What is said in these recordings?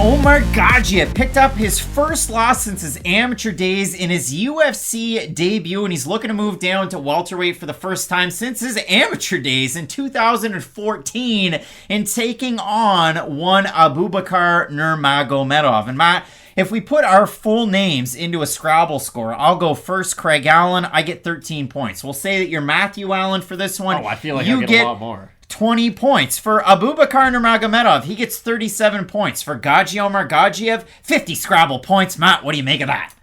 Omargadzhiev picked up his first loss since his amateur days in his UFC debut, and he's looking to move down to welterweight for the first time since his amateur days in 2014 in taking on one Abubakar Nurmagomedov. And Matt, if we put our full names into a Scrabble score, I'll go first, Craig Allen. I get 13 points. We'll say that you're Matthew Allen for this one. Oh, I feel like I get a lot more. 20 points. For Abubakar Nurmagomedov, he gets 37 points. For Gadzhi Omargadzhiev, 50 Scrabble points. Matt, what do you make of that?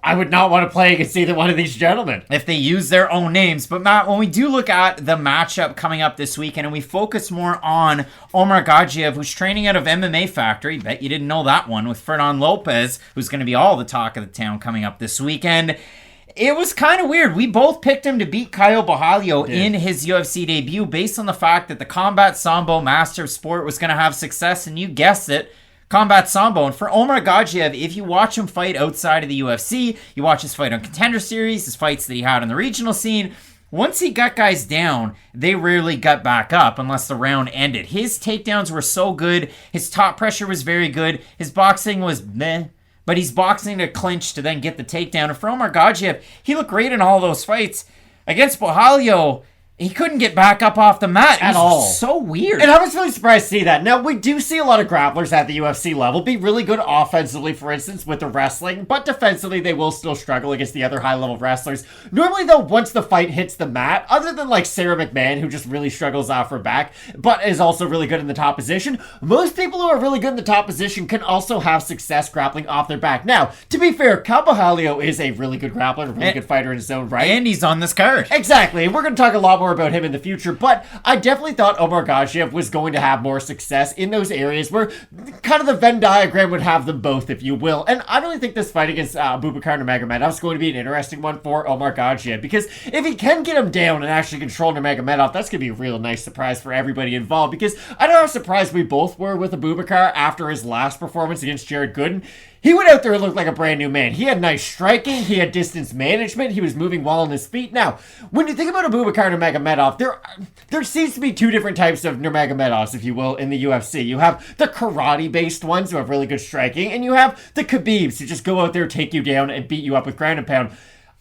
I would not want to play against either one of these gentlemen if they use their own names. But Matt, when we do look at the matchup coming up this weekend and we focus more on Omargadzhiev, who's training out of MMA Factory, bet you didn't know that one, with Fernand Lopez, who's going to be all the talk of the town coming up this weekend. It was kind of weird. We both picked him to beat Caio Borralho in his UFC debut based on the fact that the Combat Sambo Master of Sport was going to have success, and you guessed it, Combat Sambo. And for Omargadzhiev, if you watch him fight outside of the UFC, you watch his fight on Contender Series, his fights that he had on the regional scene, once he got guys down, they rarely got back up unless the round ended. His takedowns were so good. His top pressure was very good. His boxing was meh. But he's boxing to clinch to then get the takedown. And for Omargadzhiev, he looked great in all those fights. Against Borralho, he couldn't get back up off the mat at all. So weird. And I was really surprised to see that. Now, we do see a lot of grapplers at the UFC level be really good offensively, for instance, with the wrestling, but defensively, they will still struggle against the other high-level wrestlers. Normally, though, once the fight hits the mat, other than like Sarah McMahon, who just really struggles off her back, but is also really good in the top position, most people who are really good in the top position can also have success grappling off their back. Now, to be fair, Borralho is a really good grappler, a really good fighter in his own right. And he's on this card. Exactly. We're going to talk a lot more about him in the future, but I definitely thought Omargadzhiev was going to have more success in those areas where kind of the Venn diagram would have them both, if you will. And I really think this fight against Abubakar Nurmagomedov is going to be an interesting one for Omargadzhiev, because if he can get him down and actually control Nurmagomedov, that's going to be a real nice surprise for everybody involved, because I know how surprised we both were with Abubakar after his last performance against Jared Gooden. He went out there and looked like a brand new man. He had nice striking. He had distance management. He was moving well on his feet. Now, when you think about Abubakar Nurmagomedov, there seems to be two different types of Nurmagomedovs, if you will, in the UFC. You have the karate-based ones who have really good striking, and you have the Khabibs who just go out there, take you down, and beat you up with ground and pound.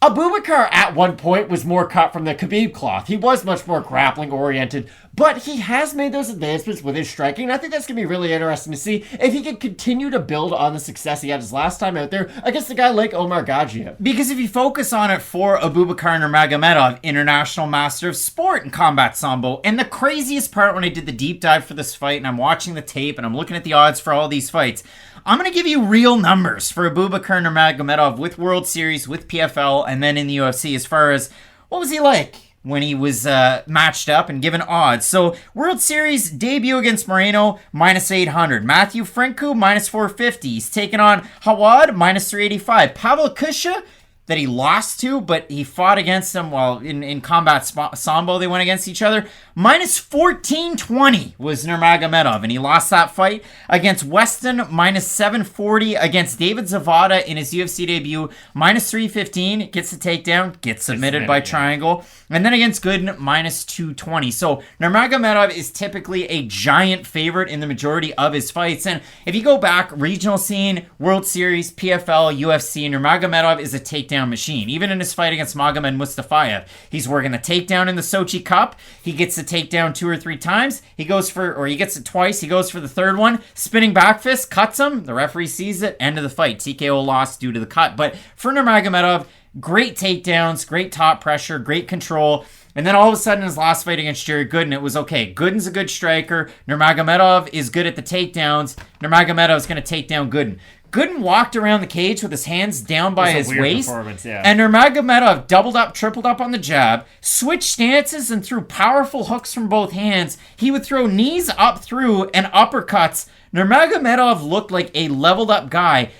Abubakar at one point was more cut from the Khabib cloth. He was much more grappling oriented, but he has made those advancements with his striking, and I think that's going to be really interesting to see if he can continue to build on the success he had his last time out there against a guy like Omargadzhiev. Because if you focus on it for Abubakar Nurmagomedov, International Master of Sport in Combat Sambo, and the craziest part when I did the deep dive for this fight, and I'm watching the tape, and I'm looking at the odds for all these fights, I'm going to give you real numbers for Abubakar Nurmagomedov with World Series, with PFL, and then in the UFC as far as what was he like when he was matched up and given odds. So World Series debut against Moreno, minus 800. Matthew Franku, minus 450. He's taken on Hawad, minus 385. Pavel Kusha, that he lost to, but he fought against him while in Combat Sambo they went against each other. Minus 1420 was Nurmagomedov, and he lost that fight. Against Weston, minus 740. Against David Zavada in his UFC debut, minus 315. Gets the takedown, gets submitted by triangle. And then against Gooden, minus 220. So Nurmagomedov is typically a giant favorite in the majority of his fights. And if you go back, regional scene, World Series, PFL, UFC, Nurmagomedov is a takedown machine. Even in his fight against Magomed Mustafayev, he's working the takedown in the Sochi Cup. He gets the takedown 2 or 3 times. He gets it twice. He goes for the third one. Spinning back fist, cuts him. The referee sees it. End of the fight. TKO loss due to the cut. But for Nurmagomedov, great takedowns, great top pressure, great control. And then all of a sudden, his last fight against Jared Gooden, it was okay. Gooden's a good striker. Nurmagomedov is good at the takedowns. Nurmagomedov is going to take down Gooden. Gooden walked around the cage with his hands down by his waist. Yeah. And Nurmagomedov doubled up, tripled up on the jab, switched stances and threw powerful hooks from both hands. He would throw knees up through and uppercuts. Nurmagomedov looked like a leveled up guy.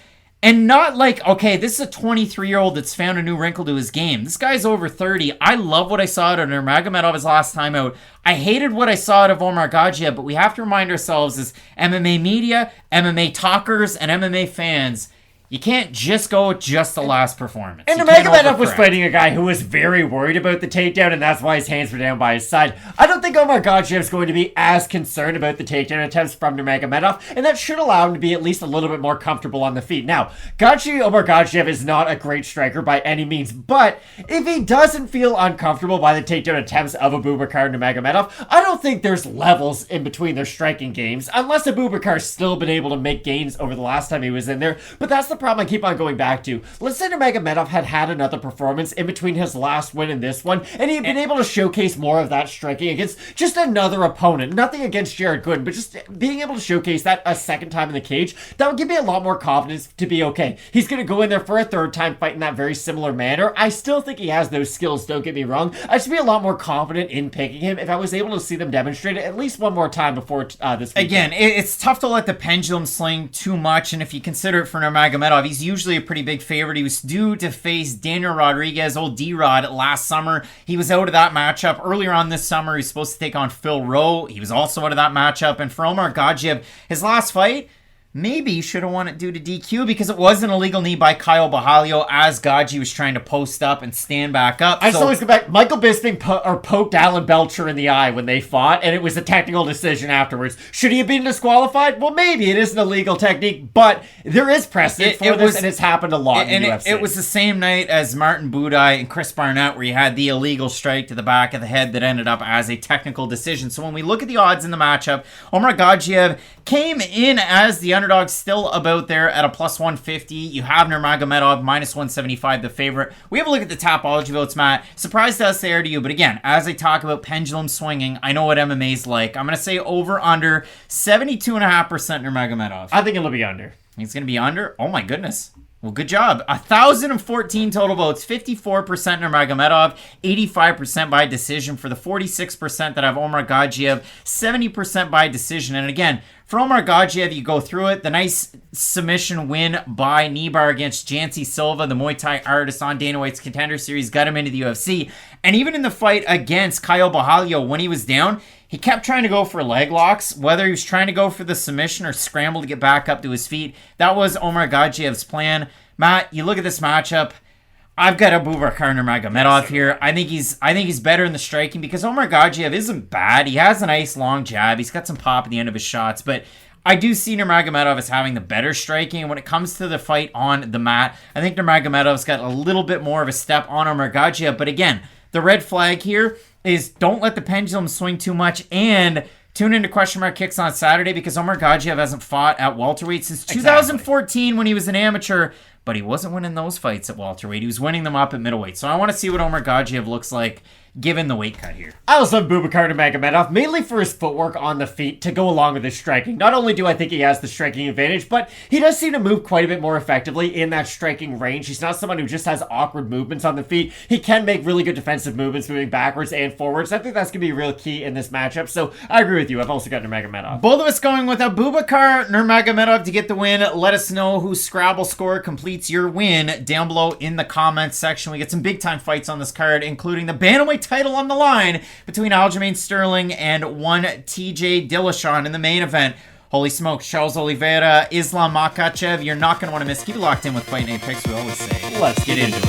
And not like, okay, this is a 23-year-old that's found a new wrinkle to his game. This guy's over 30. I love what I saw out of Nurmagomedov his last time out. I hated what I saw out of Omargadzhiev, but we have to remind ourselves as MMA media, MMA talkers, and MMA fans, You can't just go with just the last performance. And Nurmagomedov was fighting a guy who was very worried about the takedown, and that's why his hands were down by his side. I don't think Omargadzhiev is going to be as concerned about the takedown attempts from Nurmagomedov, and that should allow him to be at least a little bit more comfortable on the feet. Now, Gadzhi Omargadzhiev is not a great striker by any means, but if he doesn't feel uncomfortable by the takedown attempts of Abubakar Nurmagomedov, I don't think there's levels in between their striking games, unless Abubakar's still been able to make gains over the last time he was in there. But that's the problem I keep on going back to. Let's say Nurmagomedov had another performance in between his last win and this one, and he'd been able to showcase more of that striking against just another opponent. Nothing against Jared Gooden, but just being able to showcase that a second time in the cage, that would give me a lot more confidence to be okay. He's going to go in there for a third time fighting that very similar manner. I still think he has those skills, don't get me wrong. I'd just be a lot more confident in picking him if I was able to see them demonstrate it at least one more time before this weekend. Again, it's tough to let the pendulum swing too much, and if you consider it for Nurmagomedov, he's usually a pretty big favorite. He was due to face Daniel Rodriguez, old D-Rod, last summer. He was out of that matchup. Earlier on this summer, he was supposed to take on Phil Rowe. He was also out of that matchup. And for Omargadzhiev, his last fight, maybe he should have won it due to DQ because it was an illegal knee by Caio Borralho as Gadzhi was trying to post up and stand back up. I always go back. Michael Bisping poked Alan Belcher in the eye when they fought, and it was a technical decision afterwards. Should he have been disqualified? Well, maybe. It is an illegal technique, but there is precedent for this, and it's happened a lot in the UFC. It was the same night as Martin Budai and Chris Barnett where he had the illegal strike to the back of the head that ended up as a technical decision. So when we look at the odds in the matchup, Omargadzhiev came in as the underdog, still about there at a plus 150. You have Nurmagomedov minus 175, the favorite. We have a look at the Tapology votes, Matt. Surprised us there to you, but again, as I talk about pendulum swinging, I know what MMA's like. I'm going to say over under 72.5% Nurmagomedov. I think it'll be under. It's going to be under? Oh my goodness. Well, good job. 1,014 total votes, 54% Nurmagomedov, 85% by decision for the 46% that have Omargadzhiev, 70% by decision. And again, for Omargadzhiev, you go through it. The nice submission win by Kneebar against Jancy Silva, the Muay Thai artist on Dana White's Contender Series, got him into the UFC. And even in the fight against Caio Borralho, when he was down, he kept trying to go for leg locks, whether he was trying to go for the submission or scramble to get back up to his feet. That was Omargadzhiev's plan. Matt, you look at this matchup. I've got Abubakar Nurmagomedov here. I think he's better in the striking because Omargadzhiev isn't bad. He has a nice long jab. He's got some pop at the end of his shots, but I do see Nurmagomedov as having the better striking. And when it comes to the fight on the mat, I think Nurmagomedov's got a little bit more of a step on Omargadzhiev. But again, the red flag here is don't let the pendulum swing too much, and tune into Question Mark Kicks on Saturday because Omargadzhiev hasn't fought at welterweight since 2014 when he was an amateur, but he wasn't winning those fights at welterweight. He was winning them up at middleweight. So I want to see what Omargadzhiev looks like given the weight cut here. I also have Abubakar Nurmagomedov, mainly for his footwork on the feet to go along with his striking. Not only do I think he has the striking advantage, but he does seem to move quite a bit more effectively in that striking range. He's not someone who just has awkward movements on the feet. He can make really good defensive movements moving backwards and forwards. I think that's going to be real key in this matchup. So I agree with you. I've also got Nurmagomedov. Both of us going with Abubakar Nurmagomedov to get the win. Let us know whose Scrabble score completes your win down below in the comments section. We get some big time fights on this card, including the bantamweight title on the line between Aljamain Sterling and one TJ Dillashaw in the main event. Holy smokes, Charles Oliveira, Islam Makhachev. You're not going to want to miss. Keep it locked in with Fight Night Picks, we always say. Let's get into it.